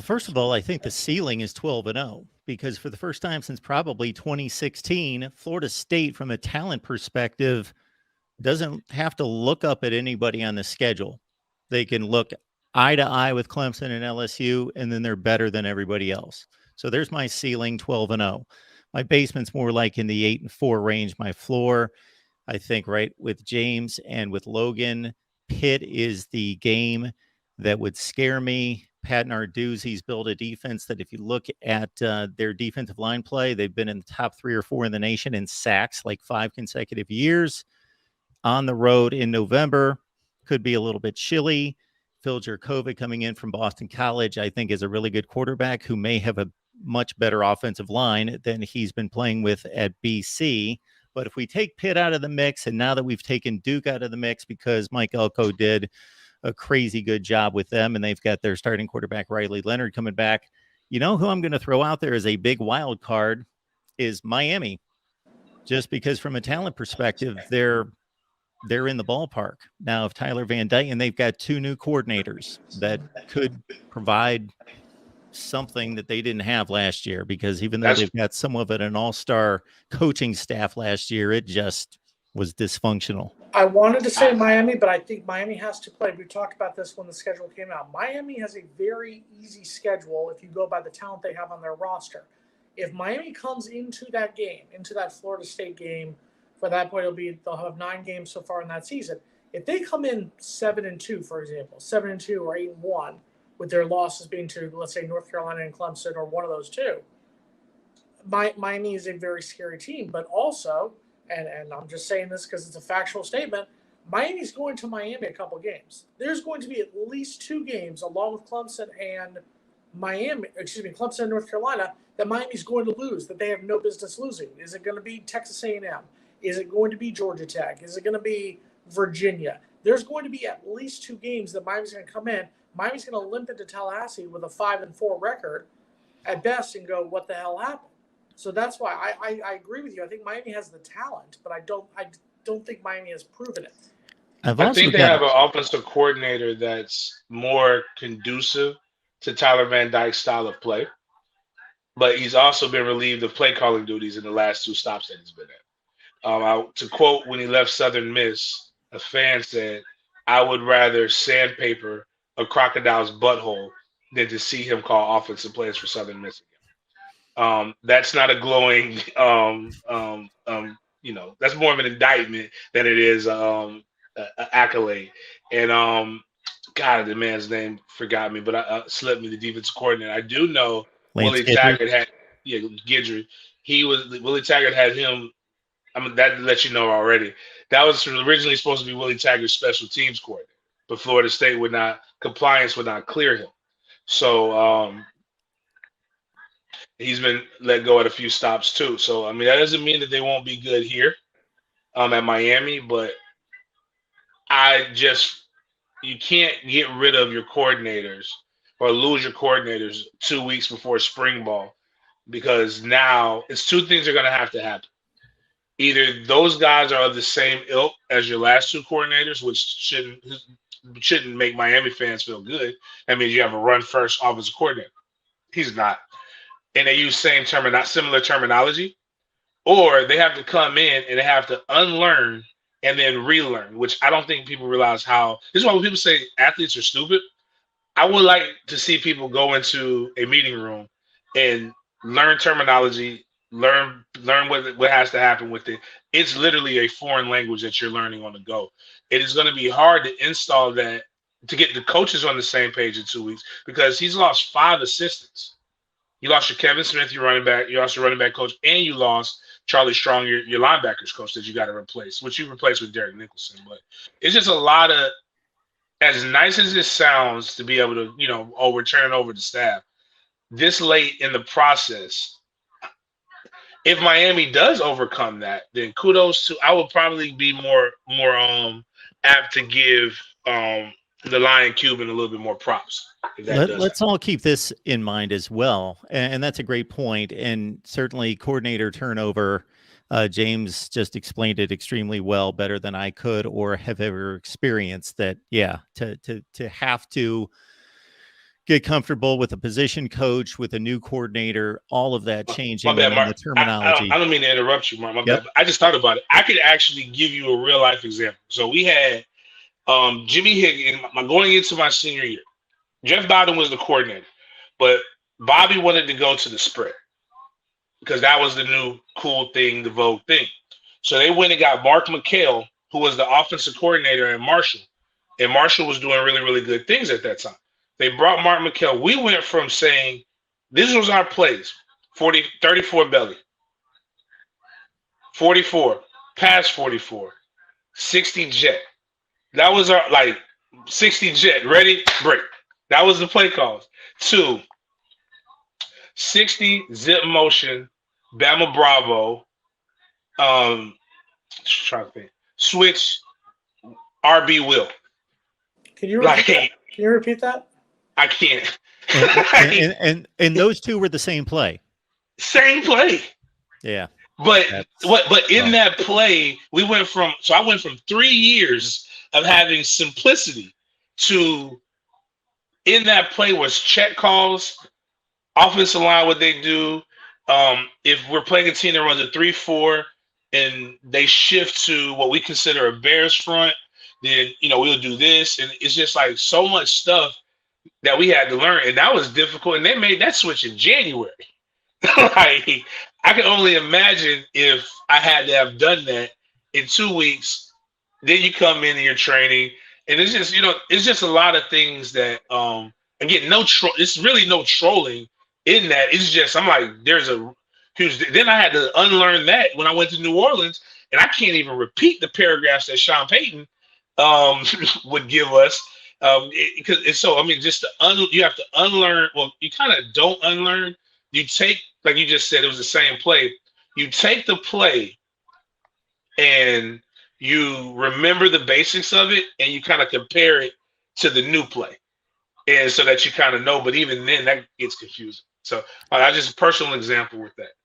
first of all, I think the ceiling is 12-0 because for the first time since probably 2016, Florida State, from a talent perspective, doesn't have to look up at anybody on the schedule. They can look eye to eye with Clemson and LSU, and then they're better than everybody else. So there's my ceiling, 12-0. My basement's more like in the 8-4 range. My floor, I think, right with James and with Logan, Pitt is the game that would scare me. Pat Narduzzi's built a defense that if you look at their defensive line play, they've been in the top 3 or 4 in the nation in sacks like 5 consecutive years. On the road in November, could be a little bit chilly. Phil Jurkovec coming in from Boston College, I think, is a really good quarterback who may have a much better offensive line than he's been playing with at BC. But if we take Pitt out of the mix, and now that we've taken Duke out of the mix because Mike Elko did a crazy good job with them, and they've got their starting quarterback Riley Leonard coming back, you know who I'm going to throw out there as a big wild card is Miami, just because from a talent perspective, they're in the ballpark. Now, if Tyler Van Dyke, and they've got 2 new coordinators that could provide something that they didn't have last year, because even though they've got somewhat of an all-star coaching staff last year, it just was dysfunctional. I wanted to say Miami, but I think Miami has to play. We talked about this when the schedule came out. Miami has a very easy schedule if you go by the talent they have on their roster. If Miami comes into that game, into that Florida State game, for that point, they'll have 9 games so far in that season. If they come in 7-2, for example, 7-2 or 8-1, with their losses being to, let's say, North Carolina and Clemson or one of those two, Miami is a very scary team. But also, and I'm just saying this because it's a factual statement, Miami's going to Miami a couple games. There's going to be at least 2 games along with Clemson and Clemson and North Carolina that Miami's going to lose, that they have no business losing. Is it going to be Texas A&M? Is it going to be Georgia Tech? Is it going to be Virginia? There's going to be at least 2 games that Miami's going to come in. Miami's going to limp into Tallahassee with a 5-4 record at best and go, what the hell happened? So that's why I agree with you. I think Miami has the talent, but I don't think Miami has proven it. I think they have an offensive coordinator that's more conducive to Tyler Van Dyke's style of play, but he's also been relieved of play calling duties in the last 2 stops that he's been at. To quote, when he left Southern Miss, a fan said, "I would rather sandpaper a crocodile's butthole than to see him call offensive plays for Southern Miss again." That's not a glowing, that's more of an indictment than it is an accolade. And God, the man's name forgot me, but slipped me, the defensive coordinator. I do know Willie Taggart had, Guidry. Willie Taggart had him. I mean, that lets you know already. That was originally supposed to be Willie Taggart's special teams coordinator, but Florida State compliance would not clear him. So he's been let go at a few stops too. So, I mean, that doesn't mean that they won't be good here at Miami, but you can't get rid of your coordinators or lose your coordinators 2 weeks before spring ball, because now it's 2 things are going to happen. Either those guys are of the same ilk as your last 2 coordinators, which shouldn't make Miami fans feel good. That means you have a run-first offensive coordinator. He's not. And they use similar terminology. Or they have to come in and they have to unlearn and then relearn, which I don't think people realize how – this is why when people say athletes are stupid, I would like to see people go into a meeting room and learn terminology, learn what has to happen with it. It's literally a foreign language that you're learning on the go. It is going to be hard to install that, to get the coaches on the same page in 2 weeks, because he's lost 5 assistants. You lost your Kevin Smith, your running back, you lost your running back coach, and you lost Charlie Strong, your linebackers coach that you got to replace, which you replaced with Derek Nicholson. But it's just a lot of, as nice as it sounds to be able to, turn over the staff this late in the process. If Miami does overcome that, then kudos to. I would probably be more apt to give the Lion Cuban a little bit more props. Let's all keep this in mind as well, and that's a great point. And certainly, coordinator turnover. James just explained it extremely well, better than I could or have ever experienced. That, to have to get comfortable with a position coach, with a new coordinator, all of that changing, My bad, and then the Mark. terminology. I don't mean to interrupt you, Mark. My Yep. bad. I just thought about it. I could actually give you a real life example. So we had Jimmy Higgins going into my senior year. Jeff Bowden was the coordinator, but Bobby wanted to go to the spread because that was the new cool thing, the vogue thing. So they went and got Mark McHale, who was the offensive coordinator in Marshall. And Marshall was doing really, really good things at that time. They brought Mark McHale. We went from saying, this was our plays, 34 belly, 44, pass 44, 60 jet. That was our, 60 jet, ready, break. That was the play calls. 2, 60 zip motion, Bama Bravo, trying to think, switch, RB Will. Can you repeat that? I can't. And those two were the same play. Same play. Yeah. But in that play, I went from 3 years of having simplicity to, in that play was check calls, offensive line, what they do. If we're playing a team that runs a 3-4 and they shift to what we consider a Bears front, then we'll do this. And it's just like so much stuff that we had to learn. And that was difficult. And they made that switch in January. I can only imagine if I had to have done that in 2 weeks. Then you come in and you're training, and it's just it's just a lot of things that again, it's really no trolling in that. It's just I'm like, there's a huge. Then I had to unlearn that when I went to New Orleans, and I can't even repeat the paragraphs that Sean Payton would give us. You have to unlearn. Well, you kind of don't unlearn. You take, like you just said, it was the same play. You take the play and you remember the basics of it, and you kind of compare it to the new play, and so that you kind of know. But even then, that gets confusing. So I just a personal example with that.